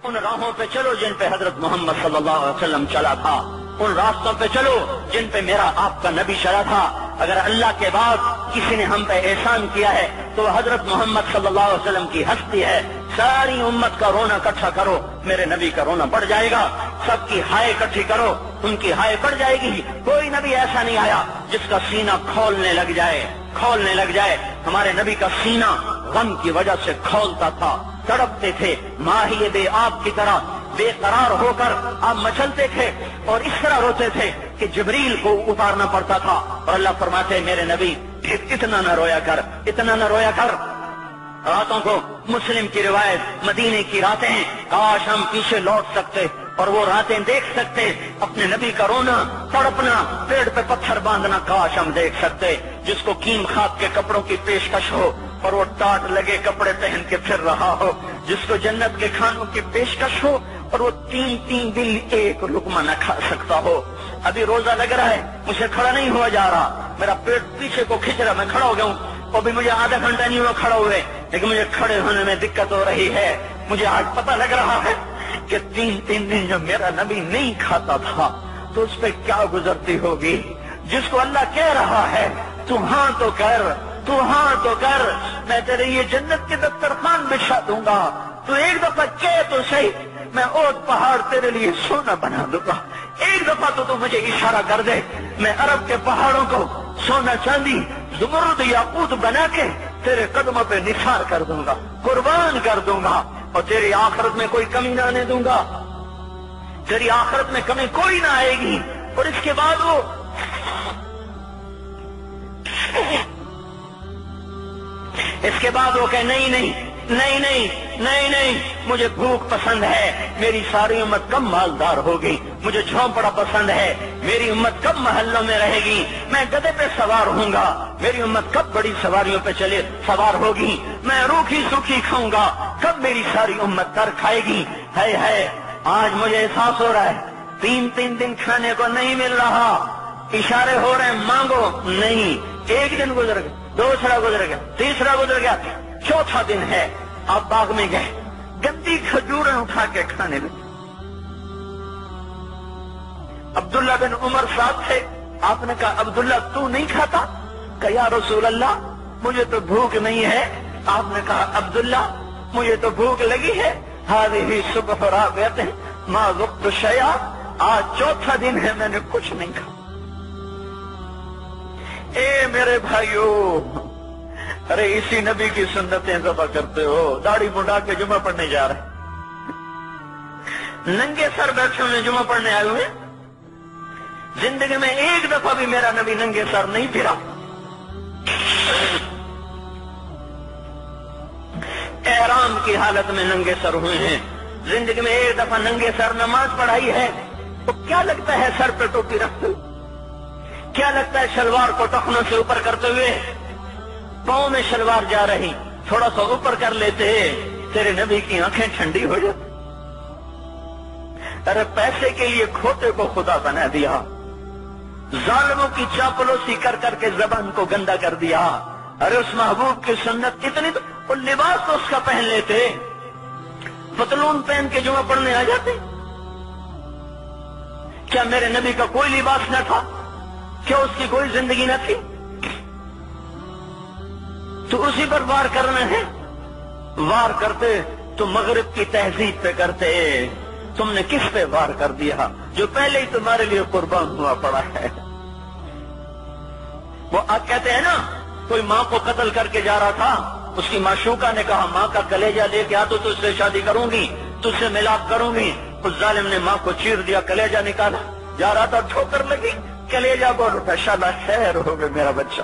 ان راہوں پہ چلو جن پہ حضرت محمد صلی اللہ علیہ وسلم چلا تھا، ان راستوں پہ چلو جن پہ میرا آپ کا نبی چلا تھا۔ اگر اللہ کے بعد کسی نے ہم پہ احسان کیا ہے تو حضرت محمد صلی اللہ علیہ وسلم کی ہستی ہے۔ ساری امت کا رونا اکٹھا کرو، میرے نبی کا رونا بڑھ جائے گا۔ سب کی ہائے اکٹھی کرو، ان کی ہائے بڑھ جائے گی۔ کوئی نبی ایسا نہیں آیا جس کا سینہ کھولنے لگ جائے۔ ہمارے نبی کا سینہ غم کی وجہ سے کھولتا تھا، تڑپتے تھے، ماہی بے آب کی طرح بے قرار ہو کر آپ مچلتے تھے اور اس طرح روتے تھے کہ جبریل کو اتارنا پڑتا تھا۔ اور اللہ فرماتے میرے نبی اتنا نہ رویا کر۔ راتوں کو مسلم کی روایت مدینے کی راتیں، کاش ہم پیچھے لوٹ سکتے اور وہ راتیں دیکھ سکتے، اپنے نبی کا رونا، تڑپنا، پیڑ پہ پتھر باندھنا کاش ہم دیکھ سکتے۔ جس کو کیم خاک کے کپڑوں کی پیشکش ہو اور وہ ٹاٹ لگے کپڑے پہن کے پھر رہا ہو، جس کو جنت کے کھانوں کی پیشکش ہو اور وہ تین دن ایک لقمہ نہ کھا سکتا ہو۔ ابھی روزہ لگ رہا ہے، مجھے کھڑا نہیں ہوا جا رہا، میرا پیٹ پیچھے کو کھینچ رہا، میں کھڑا ہو گیا ہوں، ابھی مجھے آدھا گھنٹہ نہیں ہوا کھڑا ہوئے، لیکن مجھے کھڑے ہونے میں دقت ہو رہی ہے۔ مجھے آج پتہ لگ رہا ہے کہ تین دن جو میرا نبی نہیں کھاتا تھا تو اس پہ کیا گزرتی ہوگی۔ جس کو اللہ کہہ رہا ہے تو ہاں تو کر، میں تیرے یہ جنت کے دسترخوان بچھا دوں گا، تو ایک دفعہ کہہ تو صحیح، میں اوٹ پہاڑ تیرے لیے سونا بنا دوں گا۔ ایک دفعہ تو مجھے اشارہ کر دے، میں عرب کے پہاڑوں کو سونا چاندی زمرد یاقوت بنا کے تیرے قدموں پہ نثار کر دوں گا، قربان کر دوں گا، اور تیری آخرت میں کوئی کمی نہ آنے دوں گا۔ تیری آخرت میں کمی کوئی نہ آئے گی۔ اور اس کے بعد وہ کہ نہیں، مجھے بھوک پسند ہے، میری ساری امت کب مالدار ہوگی، مجھے جھونپڑا پسند ہے، میری امت کب محلوں میں رہے گی، میں گدھے پہ سوار ہوں گا، میری امت کب بڑی سواریوں پہ سوار ہوگی، میں روکھی سوکھی کھاؤں گا، کب میری ساری امت تر کھائے گی۔ ہے آج مجھے احساس ہو رہا ہے تین دن کھانے کو نہیں مل رہا، اشارے ہو رہے ہیں مانگو نہیں۔ ایک دن گزر گیا، دوسرا گزر گیا، تیسرا گزر گیا، چوتھا دن ہے، آپ باغ میں گئے، گندی کھجوریں اٹھا کے کھانے لگے۔ عبداللہ بن عمر صاحب تھے، آپ نے کہا عبداللہ تو نہیں کھاتا؟ کہ یا رسول اللہ مجھے تو بھوک نہیں ہے۔ آپ نے کہا عبداللہ مجھے تو بھوک لگی ہے، ہذہ صبح رابعۃ ما ذقت شیئا، آج چوتھا دن ہے میں نے کچھ نہیں کھا۔ اے میرے بھائیو، ارے اسی نبی کی سنتیں ذبح کرتے ہو، داڑھی مڈا کے جمعہ پڑھنے جا رہے، ننگے سر بیٹھے ہوئے جمعہ پڑھنے آئے ہوئے۔ زندگی میں ایک دفعہ بھی میرا نبی ننگے سر نہیں پھرا، احرام کی حالت میں ننگے سر ہوئے ہیں۔ زندگی میں ایک دفعہ ننگے سر نماز پڑھائی ہے تو کیا لگتا ہے سر پہ ٹوپی رکھتے ہوئے؟ کیا لگتا ہے شلوار کو ٹخنوں سے اوپر کرتے ہوئے؟ پاؤں میں شلوار جا رہی، تھوڑا سا اوپر کر لیتے، تیرے نبی کی آنکھیں ٹھنڈی ہو جاتی۔ ارے پیسے کے لیے کھوتے کو خدا بنا دیا، ظالموں کی چاپلوسی کر کر کے زبان کو گندا کر دیا۔ ارے اس محبوب کی سنت اتنی تو، وہ لباس تو اس کا پہن لیتے، پتلون پہن کے جمعہ پڑھنے آ جاتے۔ کیا میرے نبی کا کوئی لباس نہ تھا؟ کیا اس کی کوئی زندگی نہ تھی؟ تو اسی پر وار کرنا ہے۔ وار کرتے تو مغرب کی تہذیب پہ کرتے، تم نے کس پہ وار کر دیا جو پہلے ہی تمہارے لیے قربان ہوا پڑا ہے؟ وہ کہتے ہیں نا، کوئی ماں کو قتل کر کے جا رہا تھا، اس کی معشوقہ نے کہا ماں کا کلیجہ لے کے آ تو تجھ سے شادی کروں گی، تجھ سے ملاپ کروں گی۔ اس ظالم نے ماں کو چیر دیا، کلیجہ نکالا، جا رہا تھا ٹھوکر لگی، کلیجہ بول اٹھا، شالا خیر ہو گئے میرا بچہ،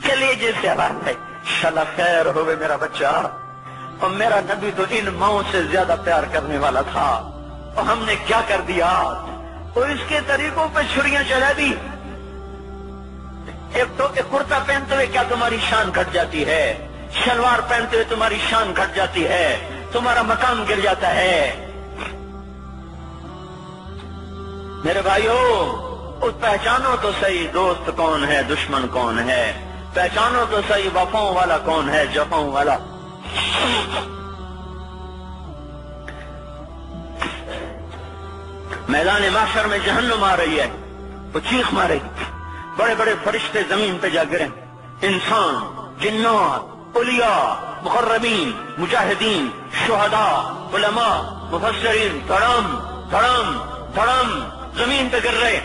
کلیجے سے آواز ہے، شالا خیر ہو گئے میرا بچہ۔ اور میرا نبی تو ان ماؤں سے زیادہ پیار کرنے والا تھا، اور ہم نے کیا کر دیا؟ تو اس کے طریقوں پہ چھریاں چلا دی۔ ایک کرتا پہنتے ہوئے کیا تمہاری شان گھٹ جاتی ہے؟ شلوار پہنتے ہوئے تمہاری شان گھٹ جاتی ہے، تمہارا مقام گر جاتا ہے۔ میرے بھائیو، پہچانو تو صحیح دوست کون ہے، دشمن کون ہے، پہچانو تو صحیح وفاؤں والا کون ہے، جفاؤں والا۔ میدان محشر میں جہنم آ رہی ہے، وہ چیخ مارے گی، بڑے بڑے فرشتے زمین پہ جا گریں، انسان، جنات، اولیاء، مقربین، مجاہدین، شہداء، علماء، مفسرین، دھڑم دھڑم دھڑم زمین پہ گر رہے.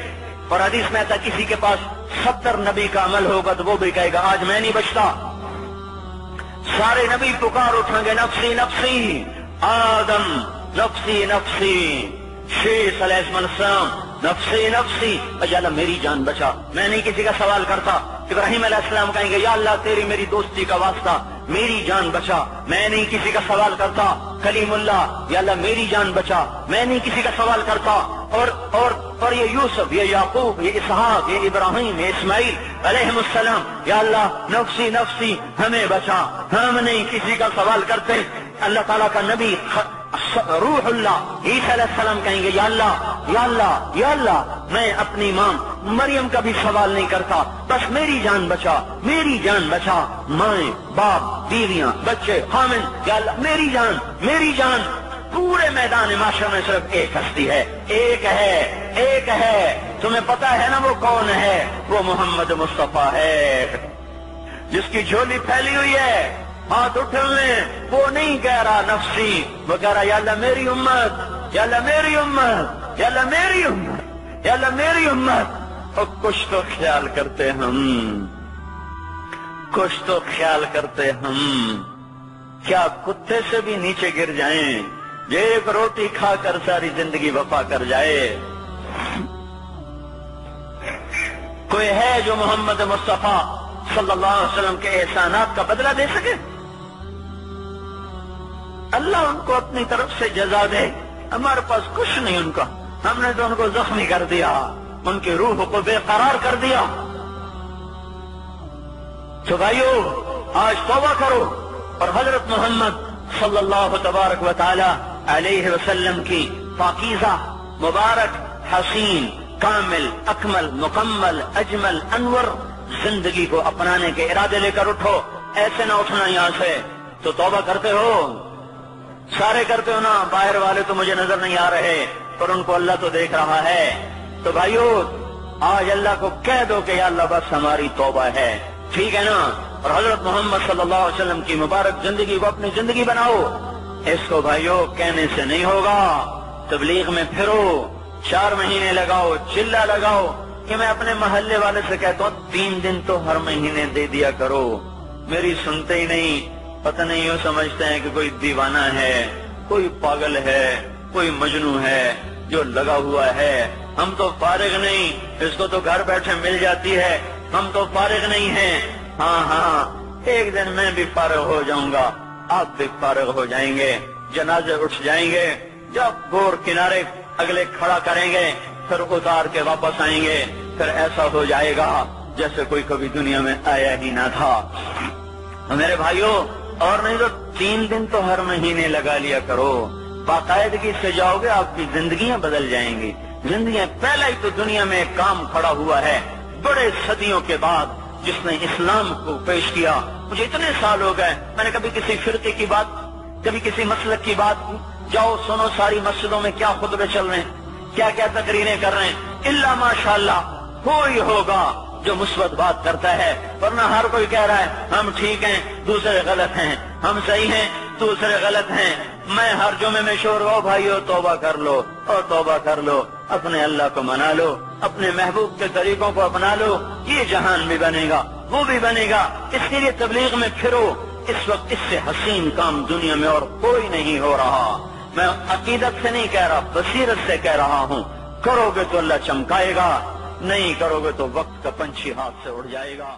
اور حدیث میں آتا کسی کے پاس 70 نبی کا عمل ہوگا تو وہ بھی کہے گا آج میں نہیں بچتا. سارے نبی پکار اٹھیں گے نفسی نفسی، آدم نفسی نفسی، شیخ علیہ السلام نفسی نفسی، یا اللہ میری جان بچا، میں نہیں کسی کا سوال کرتا. ابراہیم علیہ السلام کہیں گے یا اللہ تیری میری دوستی کا واسطہ میری جان بچا، میں نہیں کسی کا سوال کرتا. کلیم اللہ یا اللہ میری جان بچا، میں نہیں کسی کا سوال کرتا. اور یہ یوسف، یہ یعقوب، یہ اسحاق، یہ ابراہیم، یہ اسماعیل علیہ السلام، یا اللہ نفسی نفسی ہمیں بچا، ہم نہیں کسی کا سوال کرتے. اللہ تعالیٰ کا نبی روح اللہ عیسیٰ علیہ السلام کہیں گے یا اللہ یا اللہ یا اللہ میں اپنی ماں مریم کا بھی سوال نہیں کرتا، بس میری جان بچا، میری جان بچا. مائیں، باپ، بیویاں، بچے، خامن، یا اللہ میری جان میری جان. پورے میدان معاشرے میں صرف ایک ہستی ہے، ایک ہے. تمہیں پتا ہے نا وہ کون ہے؟ وہ محمد مصطفیٰ ہے، جس کی جھولی پھیلی ہوئی ہے، ہاتھ اٹھنے. وہ نہیں کہہ رہا نفسی، وہ کہہ رہا یا اللہ میری امت، یا اللہ میری امت، یا اللہ میری امت، یا اللہ میری امت. اور کچھ تو خیال کرتے ہم، کچھ تو خیال کرتے ہم. کیا کتے سے بھی نیچے گر جائیں، ایک روٹی کھا کر ساری زندگی وفا کر جائے؟ کوئی ہے جو محمد مصطفیٰ صلی اللہ علیہ وسلم کے احسانات کا بدلہ دے سکے؟ اللہ ان کو اپنی طرف سے جزا دے، ہمارے پاس کچھ نہیں ان کا. ہم نے تو ان کو زخمی کر دیا، ان کی روح کو بے قرار کر دیا. تو بھائیو آج توبہ کرو اور حضرت محمد صلی اللہ تبارک و تعالی علیہ وسلم کی پاکیزہ، مبارک، حسین، کامل، اکمل، مکمل، اجمل، انور زندگی کو اپنانے کے ارادے لے کر اٹھو. ایسے نہ اٹھنا یہاں سے. تو توبہ کرتے ہو، سارے کرتے ہو نا. باہر والے تو مجھے نظر نہیں آ رہے پر ان کو اللہ تو دیکھ رہا ہے. تو بھائیو آج اللہ کو کہہ دو کہ یا اللہ بس ہماری توبہ ہے، ٹھیک ہے نا. اور حضرت محمد صلی اللہ علیہ وسلم کی مبارک زندگی کو اپنی زندگی بناؤ. اس کو بھائیو کہنے سے نہیں ہوگا. تبلیغ میں پھرو، 4 مہینے لگاؤ، چلہ لگاؤ کہ میں اپنے محلے والے سے کہتا ہوں 3 دن تو ہر مہینے دے دیا کرو. میری سنتے ہی نہیں. پتہ نہیں یوں سمجھتے ہیں کہ کوئی دیوانہ ہے، کوئی پاگل ہے، کوئی مجنون ہے جو لگا ہوا ہے. ہم تو فارغ نہیں، اس کو تو گھر بیٹھے مل جاتی ہے. ہم تو فارغ نہیں ہیں. ہاں ایک دن میں بھی فارغ ہو جاؤں گا، آپ بھی فارغ ہو جائیں گے. جنازے اٹھ جائیں گے، جب گور کنارے اگلے کھڑا کریں گے پھر اتار کے واپس آئیں گے. پھر ایسا ہو جائے گا جیسے کوئی کبھی دنیا میں آیا ہی نہ تھا. میرے بھائیوں اور نہیں تو 3 دن تو ہر مہینے لگا لیا کرو. باقاعدگی سے جاؤ گے آپ کی زندگیاں بدل جائیں گی. زندگیاں پہلا ہی تو دنیا میں ایک کام کھڑا ہوا ہے بڑے صدیوں کے بعد جس نے اسلام کو پیش کیا. مجھے اتنے سال ہو گئے میں نے کبھی کسی فرقے کی بات، کبھی کسی مسلک کی بات. جاؤ سنو ساری مسجدوں میں کیا خطبے چل رہے ہیں، کیا کیا تقریریں کر رہے ہیں. الا ماشاءاللہ کوئی ہوگا جو مثبت بات کرتا ہے، ورنہ ہر کوئی کہہ رہا ہے ہم ٹھیک ہیں دوسرے غلط ہیں، ہم صحیح ہیں دوسرے غلط ہیں. میں ہر جمعے میں شور ہو بھائیو توبہ کر لو اور توبہ کر لو، اپنے اللہ کو منا لو، اپنے محبوب کے طریقوں کو اپنا لو. یہ جہان بھی بنے گا، وہ بھی بنے گا. اس کے لیے تبلیغ میں پھرو. اس وقت اس سے حسین کام دنیا میں اور کوئی نہیں ہو رہا. میں عقیدت سے نہیں کہہ رہا، بصیرت سے کہہ رہا ہوں. کرو گے تو اللہ چمکائے گا، نہیں کرو گے تو وقت کا پنچھی ہاتھ سے اڑ جائے گا.